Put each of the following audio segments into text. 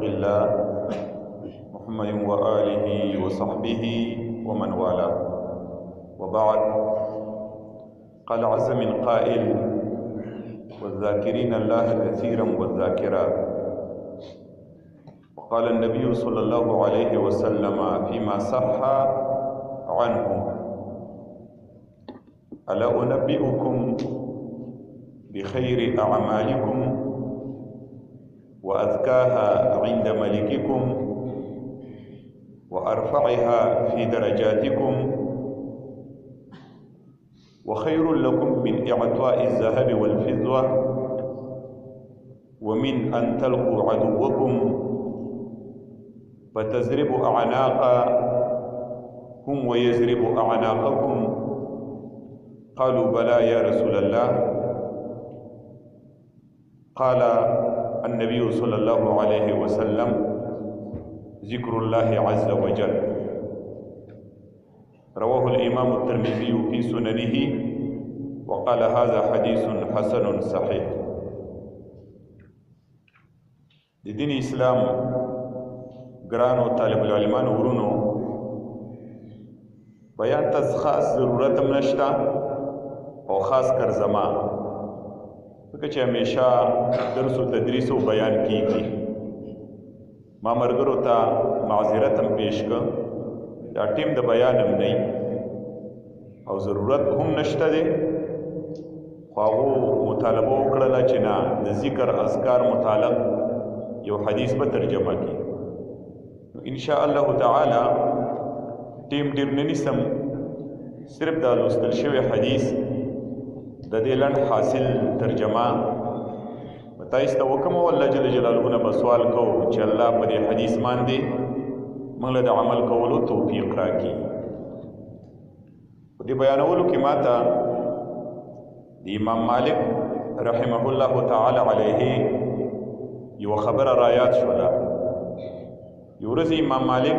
الله محمد وآله وصحبه ومن والاه، وبعد. قال عز من قائل: والذاكرين الله كثيرا والذاكرات. وقال النبي صلى الله عليه وسلم فيما صح عنه: ألا أنبئكم بخير أعمالكم وأزكاها عند ملككم وأرفعها في درجاتكم وخير لكم من إعطاء الذهب والفضة ومن أن تلقوا عدوكم فتزربوا أعناقهم ويزربوا أعناقكم؟ قالوا: بلى يا رسول الله. قال النبي صلى الله عليه وسلم: ذكر الله عز وجل. رواه الإمام الترمذي في سننه وقال: هذا حديث حسن صحيح. د دین اسلام ګرانو طالب العلمانو ورونو، بیان ته خاص ضرورت هم نشته او خاص کر زما، ځکه چې همیشه درس و تدریس و بیان کیږي. ما ملګرو ته معذرت هم پیش کړ، دا ټیم د بیان هم نه او ضرورت هم نشته دی، خو هغو مطالبه وکړله چې نه، د ذکر اذکار متعلق یو حدیث به ترجمه کړي. ان شاء الله تعالی ټیم ډېر نه نیسم، صرف دا لوستل شوی حدیث د دې لنډ حاصل ترجمه تاسو ته وکم، او الله جل جلاله نه به سوال کوو چې الله په دې حدیث باندې موږ له عمل کولو توفیق راکړي. په دې بیانولو کې ماته د امام مالک رحمه الله تعالی علیه یو خبره رایاد شوله. یو ورځ امام مالک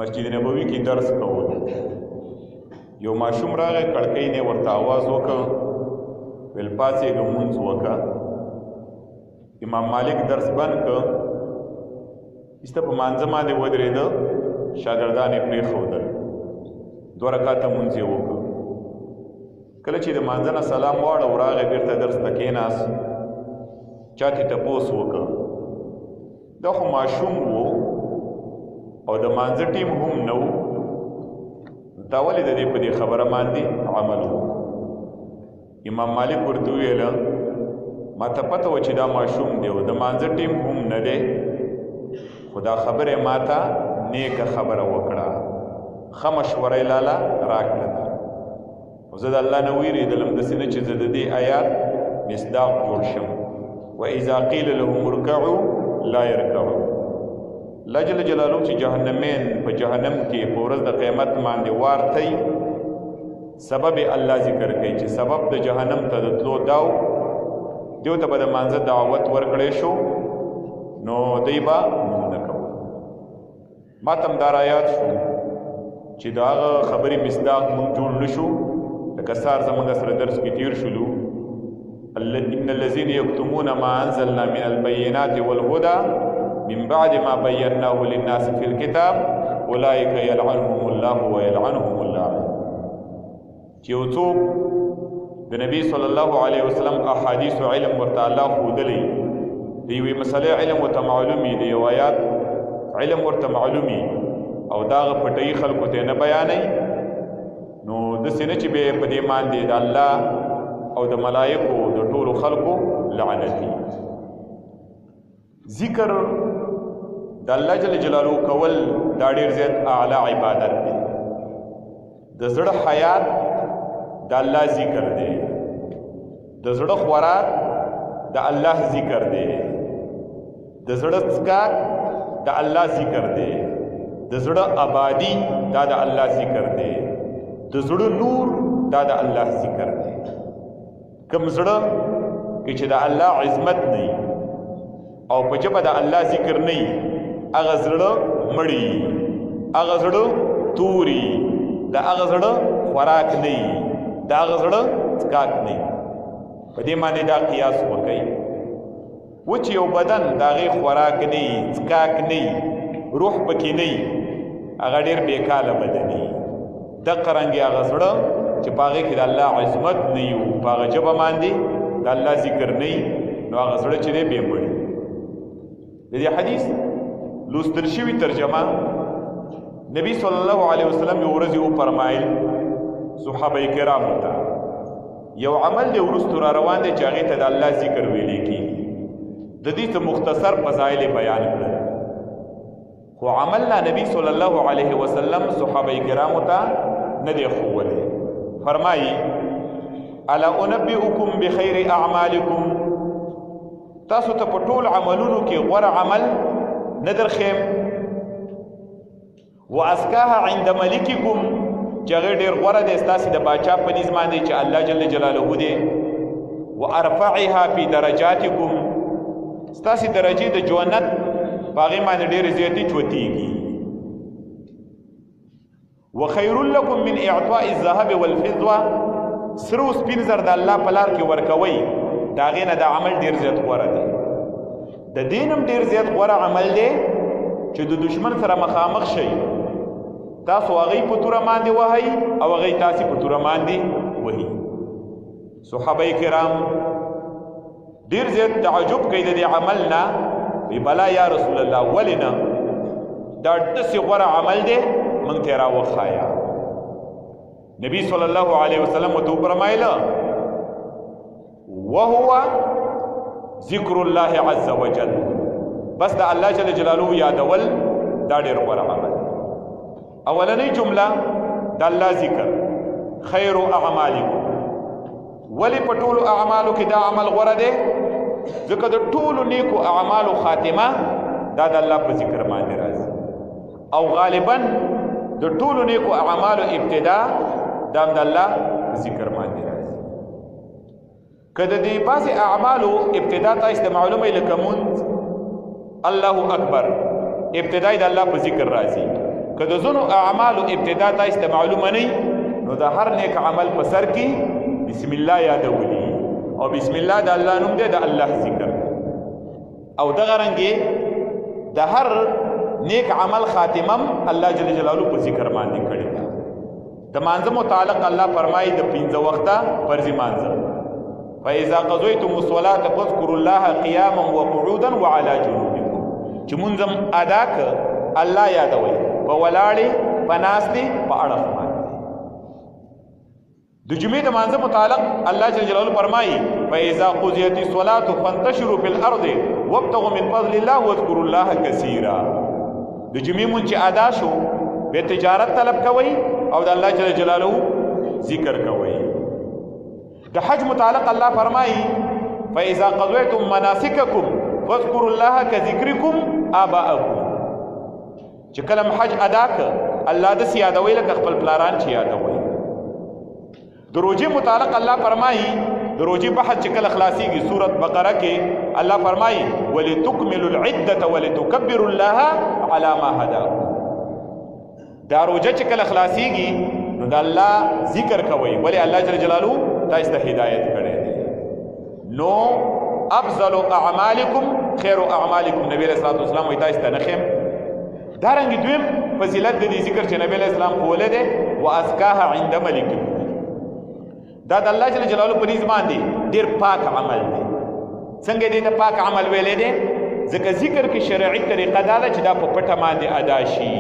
مسجد نبوي کې درس کول، یو ماشوم راغی، کړکۍ نه ورته आवाज وکړ، ویل پاسېږه مونځ وکړه. امام مالک درس بند کړ، ایسته په مانځه باندې ودرېده، شاګردان یې پرېښودل، 2 رکعته مونځ یې وکړ. کله چې د مانځه نه سلام واړه راغی، بېرته درس ته کېناست، چا ترې تپوس وکړ. دا خو ماشوم و او د مانځه ټیم هم نه و، تا ولې د دې په دې خبره باندې عمل وکړو؟ امام مالک ورته وویله: ما ته پته وه چې دا ماشوم دی او د مانځه ټیم هم نه دی، خو دا خبره ما ته نیکه خبره وکړه، ښه مشوره یې لاله راکړه. او زه د الله نه ویرېدلم داسې نه چې زه د دې آیات مصداق جوړ شم: وإذا قیل لهم ارکعوا لا يرکعون. الله جل جلاله چې جهنمین په جهنم کې په ورځ د قیامت باندې وارتئ، سبب الله ذکر کوي چې سبب د جهنم ته د تلو داو، دیو ته به د مانځه دعوت ورکړی شو، نو دی به مونږ نه کوو. ما ته هم دا رایاد شو چې د هغه خبرې مصداق مونږ جوړ نه شو، لکه سهار زمونږ سره درس کې تیر شولو: ان الذين يكتمون ما انزلنا من البينات والهدى من بعد ما بيناه للناس في الكتاب اولئك يلعنهم الله ويلعنهم اللاعنون. چې یو څوک د نبی صلی الله علیه وسلم احادیث او علم ورته الله ښودلی، د یوې مسلې علم ورته معلومي، د یو آیات علم ورته معلومي، او دا هغه پټوي، خلکو ته نه بیانوي، نو داسې نه چې بیا په دې باندې د الله او د ملائکو د ټولو خلکو لعنتي. ذکر د الله جل جلاله کول دا ډېر زیات اعلی عبادت دی. د زړه حیات د الله ذکر دی، د زړه خوراک د الله ذکر دی، د زړه څښاک د الله ذکر دی، د زړه آبادی دا د الله ذکر دی، د زړه نور دا د الله ذکر دی. کم زړه کې چې د الله عظمت نه او په ژبه د الله ذکر نه، هغه زړه مړی، هغه زړه توري، د هغه زړه خوراک نه، د هغه زړه څښاک نه. په دې باندې دا قیاس وکړئ. و چې یو بدن د هغې خوراک نه وي، څښاک نه وي، روح پکې نه وي، هغه ډېر بېکاله بدن وي. دقه رنګې هغه زړه چې په هغې کې د الله عظمت نه وي، په هغه ژبه باندې د الله ذکر نه وي، نو هغه زړه چې دی بې مړي. د دې حدیث لوستل شوي ترجمه نبی صلی الله علیه وسلم یو ورځ وفرمایل صحابه کرامو ته یو عمل دی وروستو را روان دی چې هغې ته د الله ذکر ویلی کېږي. د دې ته مختصر فضایل بیان کړل، خو عمل لا نبی صلی الله علیه وسلم صحابه کرامو ته نه دی ښوولی. فرمایي الا انبئکم بخیر اعمالکم، تاسو ته په ټول عملونو کې غوره عمل نه درښیم، وازکاها عند ملککم، چې هغې ډېر غوره دی ستاسې د باچا په نظ باندې چې الله جل جلاله دی، وارفعها فی درجاتکم، ستاسې درجې د جنت په هغې باندې ډېرې زیاتې چوتېږي، وخیر لکم من اعطاء الذهب والفضه، سره و سپین زر د الله په لار کې ورکوئ، د هغې نه د عمل ډېر زیات غوره دی. د دین هم ډېر زیات غوره عمل دی چې د دشمن سره مخامخ شئ، تاسو هغې په توره باندې وهئ او هغې تاسې په توره باندې وهي. صحابه کرام ډېر زیات تعجب کوي د دې عمل نه، وی بلا یا رسول الله ولې نه، دا داسې غوره عمل دی موږ ته یې راوښایه. نبی صلی الله علیه وسلم ورته وفرمایله وهو ذکر الله عز وجل، بس د الله جل جلاله یادول دا ډېر غوره عمل. اولنۍ جمله د الله ذکر، خیر اعمالکم، ولې په ټولو اعمالو کې دا عمل غوره دی؟ ځکه د ټولو نیکو اعمالو خاتمه دا د الله په ذکر باندې راځي، او غالبا د ټولو نیکو اعمالو ابتدا دا د الله په ذکر باندې راځي. که د دې بعضې اعمالو ابتدا تاسو ته معلومه لکه مونځ الله اکبر ابتدای د الله په ذکر راځي، که د ځینو اعمالو ابتدا تاسو ته معلومه نه نو د هر نیک عمل په سر کې بسم الله یادولي، او بسم الله د الله نوم دی، د الله ذکر دی. او دغه رنګې د هر نیک عمل خاتمم الله جل جلاله په ذکر باندې کړی ده. د مانځه متعلق الله فرمایي د 15 وخته فرضي مانځه، فاذا قضيتم الصلاه فاذكروا الله قياما وقعودا وعلى جنوبكم، چې مونځم ادا ک الله یادوي په ولاړې، په ناستې، په اړخ باندې. د جمعې د مانځه متعلق الله جل جلاله فرمایي فاذا قضيت الصلاه فانتشروا في الارض وابتغوا من فضل الله واذكروا الله كثيرا. د جمعې مونځ چې ادا شو به تجارت طلب کوئ او د الله جل جلاله ذکر کوئ. د حج متعلق الله فرمایي فاذا قضيتم مناسككم فاذكروا الله كذكركم آباءكم، چې کله حج ادا ک الله د یادوي لکه خپل پلاران چې یادوي. د روزې متعلق الله فرمایي د روزې بحث چې کله خلاصيږي سورۃ بقره کې الله فرمایي ولتکملوا العده ولتکبروا الله على ما هداكم. دا روزه چې کله خلاصيږي نو د الله ذکر کوي، ولی الله جل جلاله تاسو ته هدایت کړی دی. نو افضل اعمالکم خیر اعمالکم، نبی علیہ الصلوۃ والسلام وایي تاسو ته نخم. دارنګ دویم فضیلت د دې ذکر چې نبی علیہ السلام کوله ده وازکاها عند ملککم، دا د الله جل جلاله په نظ باندې ډیر پاک عمل دی. څنګه دې ته پاک عمل ویلې دی؟ ځکه ذکر کې شرعي طریقه دا ده چې دا په پټه باندې ادا شي،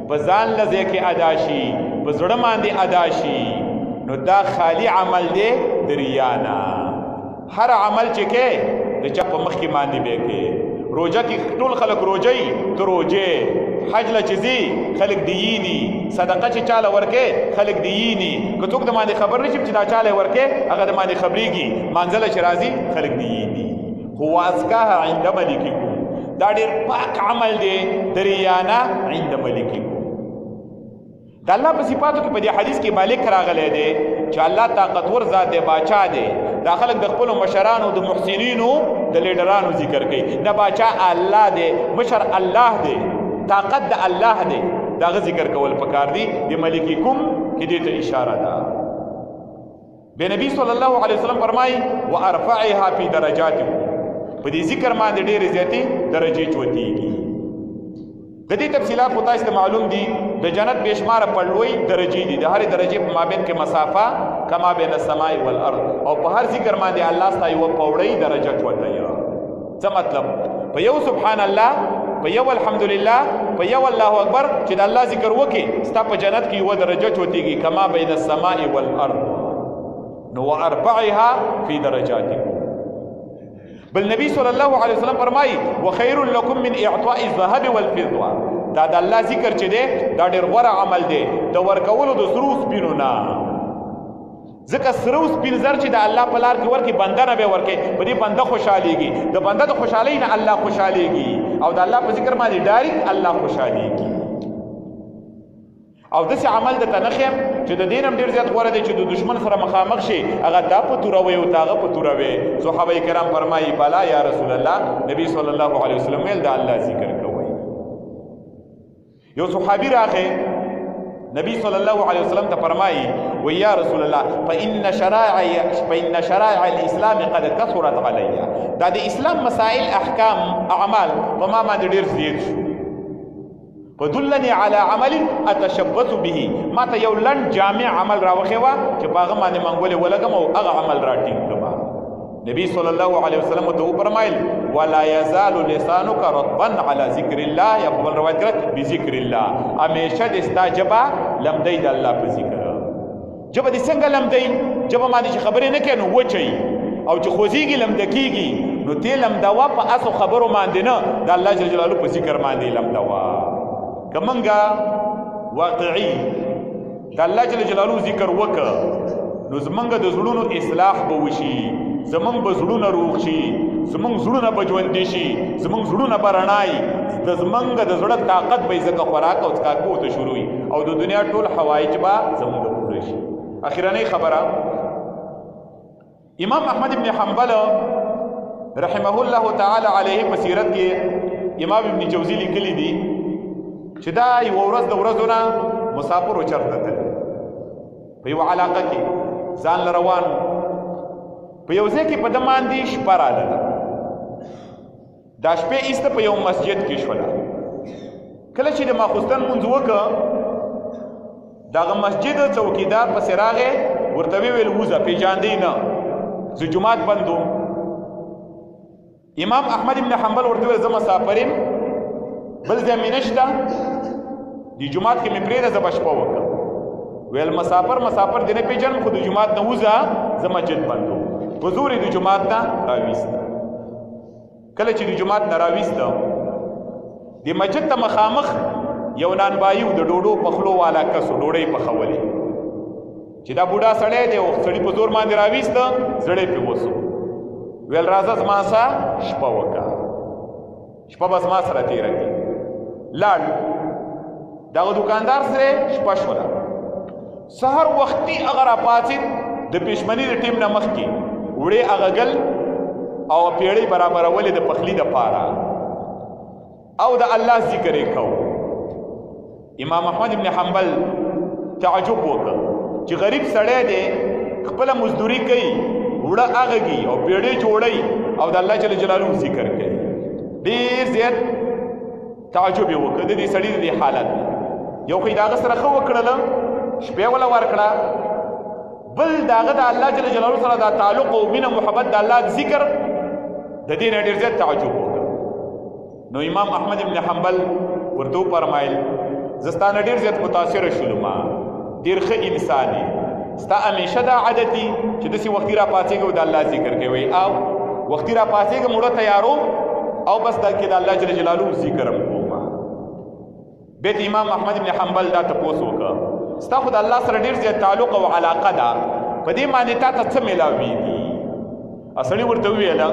په ځان لږه کې ادا شي، په زړه باندې ادا شي، نو دا خالی عمل دی د ریا نه. هر عمل چې کې د چا په مخ کې باندې به کې، روزه کې ټول خلک روزي ته روزه، حج له چزي خلک دیینی، صدقه چې چاله ورکه خلک دیینی، که څوک د باندې خبر نشي چې دا چاله ورکه هغه د باندې خبريږي، منزله چې راځي خلک دیینی. هو ازکاها عند ملککم، دا ډېر پاک عمل دی د ریا نه عند ملککم. د الله په صفاتو کې په دې حدیث کې مالک راغلی دی چې الله طاقتور ذات دی، باچا دی. دا خلک د خپلو مشرانو د محسنینو د لیډرانو ذکر کوي، نه باچا الله دی، مشر الله دی، طاقت د الله دی، داغه ذکر کول پکار دی. د ملککم کې دې ته اشاره ده. به نبی صلی الله علیه وسلم فرمایي وارفعها فی درجاتکم، په دې ذکر باندې ډېرې زیاتې درجې چوتېږي. د دې تفصیلات خو تاسو ته معلوم دي. د جنت بېشماره پړلوي درجې دي، د هرې درجې په مابین کې مسافه کما بین السماء والارض، او په هر ذکر باندې الله ستا یوه پوړۍ درجه چوتوي. څه مطلب؟ په یو سبحان الله، په یو الحمدلله، په یو الله اکبر چې د الله ذکر وکې، ستا په جنت کې یوه درجه چوتېږي کما بین السماء والارض. نو واربعها فی درجاتکم. بل نبی صلی الله علیه وسلم فرمایي وخیر لکم من اعطاء الذهب والفضه. دا د الله ذکر چې دی دا ډېر غوره عمل دی د ورکولو د سرو سپینو نه. ځکه سرو سپین زر چې د الله په لار کې ورکړي، بنده نه به ورکړي، په دې بنده خوشحالېږي، د بنده د خوشحالۍ نه الله خوشحالېږي، او د الله په ذکر باندې ډایرکټ الله خوشحالېږي. او داسې عمل درته نه ښیم چې د دې نه هم ډېر زیات غوره دی چې د دشمن سره مخامخ شي، هغه دا په توروي او ته هغه په توروي. صحابه کرام فرمایي بلا یا رسول الله، نبی صلی الله علیه وسلم ویل د الله ذکر کوئ. یو صحابي راغی نبی صلی الله علیه وسلم ته فرمایي و یا رسول الله فإن شرائع الاسلام قد كثرت علی. دا د اسلام مسائل، احکام، اعمال په ما باندې ډېر زیات شو. فدلني على عمل اتشبث به. ما ته یو لنډ جامع عمل راوښی وه چې په هغه باندې منګولې ولګم او هغه عمل راټینګ کړم. نبی صلی الله علیه وسلم ته وفرمایل ولا یزال لسانک رطبا علی ذکر الله، یا په بل روایت کې بذکر الله. همیشه دې ستا ژبه لمدی د الله په ذکر. ژبه دې څنګه لمدی؟ ژبه باندې چې خبرې نه کوې نو وچوي، او چې خوځېږي لمده کېږي. نو تې لمدوه په اسو خبرو باندې نه، د الله جل جلاله په ذکر باندې لمدوه. که منګه واقعي د الله جل جلاله ذکر وکړه نو زمونږ د زړونو اصلاح به وشي، زمونږ به زړونه روغ شي، زمونږ زړونه به ژوندي شي، زمونږ زړونه به رڼایي، زمونږ د زړه طاقت به یې ځکه خوراک او څښاکو ته شروع وي، او د دنیا ټول حوایج به زمونږ پوره شي. اخرنۍ خبره، امام احمد بن حنبل رحمه الله تعالی علیه په سیرت کې امام ابن جوزی لیکلی دي چې دا یوه ورځ د ورځو نه مسافر و چرته تللی، په یوه علاقه کې ځان له روان په یو ځای کې په ده باندې شپه راغله. دا شپې ایسته په یو مسجد کې شوله. کله چې د ماخوستن لمونځ وکړه، د هغه مسجد څوکیدار پسې راغی، ورته ویل وځه، پېژاندی نه، زه جومات بند وم. امام احمد بن حنبل ورته ویل زه مسافر یم، بل ځای مې نشته، دې جومات کې مې پرېږده، زه به شپه وکړم. ویل مسافر دې نه پېژنم، خو د جومات نه وځه، زه مسجد بند وم. په زور یې د جومات نه راویسته. کله چې د جومات نه راویسته، د مسجد ته مخامخ یو نانبایي و، د ډوډو پخلو والا کس و، ډوډۍ پخولې. چې دا بوډا سړی دی، او سړي په زور باندې راویسته، زړی پرې وسو. ویل راځه زما سره شپه وکړه، شپه به زما سره تېره کړي. لاړ، دغه دوکاندار سره شپه شوله. سهار وختي هغه راپاڅېد، د پېشمني د ټیم نه مخکې وړې هغه ګل او پیړۍ برابرولې د پخلي دپاره، او د الله ذکر یې کو. امام احمد بن حنبل تعجب وکړ چې غریب سړی دی، خپله مزدوري کوي، وړه اغږي او پیړۍ جوړوي، او د الله جل جلاله ذکر کوي. ډېر زیات تعجب یې وکړ د دې سړي د دې حالت نه. یو خو یې د هغه سره ښه وکړله، شپې وله ورکړه، بل د هغه د الله جل جلاله سره دا تعلق او مینه محبت د الله ذکر، د دې نه ډېر زیات تعجب وکړ. نو امام احمد بن حنبل ورته وفرمایل زه ستا نه ډېر زیات متاثره شولم، ډېر ښه انسان یې، ستا همیشه دا عادت دي چې داسې وختي راپاڅېږم د الله ذکر کوئ، او وختي راپاڅېږم وړه تیاروم، او بس دا کې د الله جل جلاله ذکر هم کوم. بیا د امام احمد بن حنبل دا تپوس وکړه ستا خو د الله سره ډېر زیات تعلق او علاقه ده، په دې باندې تا ته څه میلاویږي؟ سړي ورته وویله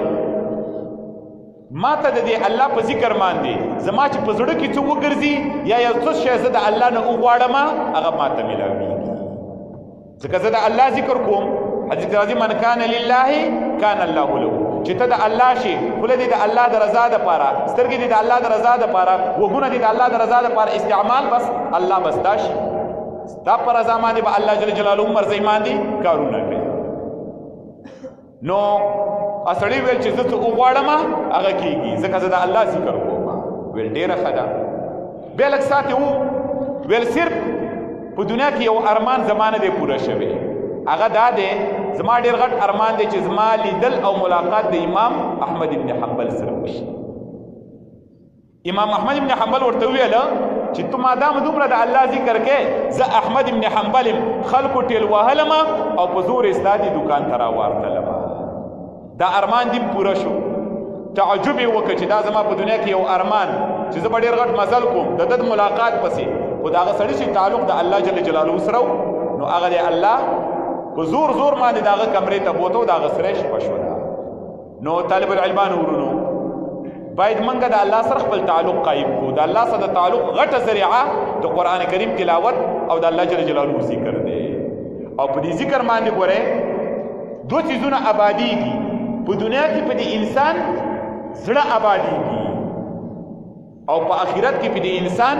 ما ته د دې الله په ذکر باندې زما چې په زړه کې څه وګرځي یا یو څه شی زه د الله نه وغواړم هغه ما ته میلاویږي، ځکه زه د الله ذکر کوم. حدیث راځي من کان لله کان الله له، چې ته د الله شي، خوله دې د الله د رضا دپاره، سترګې دې د الله د رضا دپاره، وګونه دې د الله د رضا دپاره استعمال، بس الله بس دا شي، ستا په رضا باندې به الله جل جلاله مرضی باندې کارونه کوي. نو اسړی ویل چې زه څه وغواړم هغه کېږي ځکه زه د الله ذکر کوم ویل ډېره ښه ده بیا لږ ساعت یې ویل صرف په دنیا کې یو ارمان زما نه دی پوره شوی هغه دا دی زما ډېر غټ ارمان دی چې زما لیدل او ملاقات د امام احمد ابن حنبل سره وشي امام احمد ابن حنبل ورته وویل چې تو مادام دومره د الله ذکر کې زه احمد ابن حنبل خلکو ټیل وهلم او په زور استادي دکان ته راوارتلم دا ارمان دې پوره شو تعجب یې وکړه چې دا زما په دنیا کې یو ارمان چې زه به ډېر غټ مزل کوم د ده ملاقات پسې خو د هغه سړي چې تعلق د الله جل جلاله سره نو هغه دی الله په زور زور باندې د هغه کمرې ته بوته د هغه سره شپه شوله نو طالب العلمانو ورونو باید منګه د الله سره خپل تعلق قایم کو د الله سره د تعلق غټه ذریعه د قران کریم تلاوت او د الله جل جلاله ذکر دی او په دې ذکر باندې ګوره دوه چیزونه آبادیږي په دنیا کې په دې انسان زړه آبادیږي او په آخرت کې په دې انسان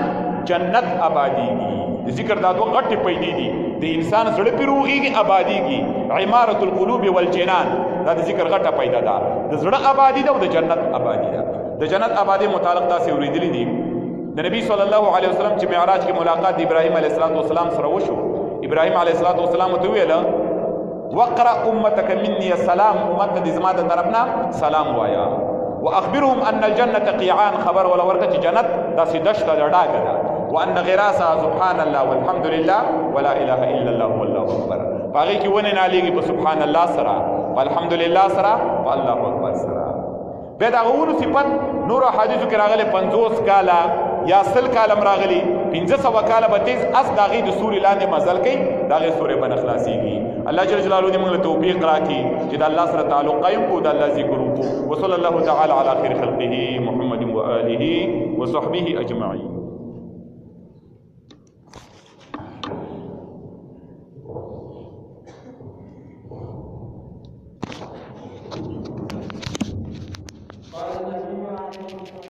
جنت آبادیږي د ذکر دا دوه غټې پیدې دي د انسان زړه پې روغېږي آبادیږي عمارة القلوب والجنان دا د ذکر غټه پیدا ده د زړه آبادي ده او د جنت آبادي ده د جنت آبادي متعلق داسې اورېدلي دي د نبي صلی الله علیه وسلم چې معراج کې ملاقات د ابراهیم علیه السلام سره وشو ابراهیم علیه السلام ته ویله وقرأ امتك مني السلام امت دې زما د طرفنا سلام وایا واخبرهم ان الجنه قيعان خبر ولا ورکه جنت داسې دشت ډاګه ده وان غراسها سبحان الله والحمد لله ولا اله الا الله والله اکبر باغی کې ونه نالېږي په سبحان الله سره والحمد لله سره والله اکبر سره به دا غوونو صفت نور حدیثو کې راغلي 50 کاله یا 100 کاله راغلي 1500 کاله به تیز اس داغي د سوري لاندې مزل کوي داغي سورې بن اخلاصيږي الله جل جلاله دې موږ له توفیق راکړي چې د الله سره تعلق قائم کو د الله ذکر وکړو وصلی الله تعالی علی خیر خلقه محمد و آله و صحبه اجمعین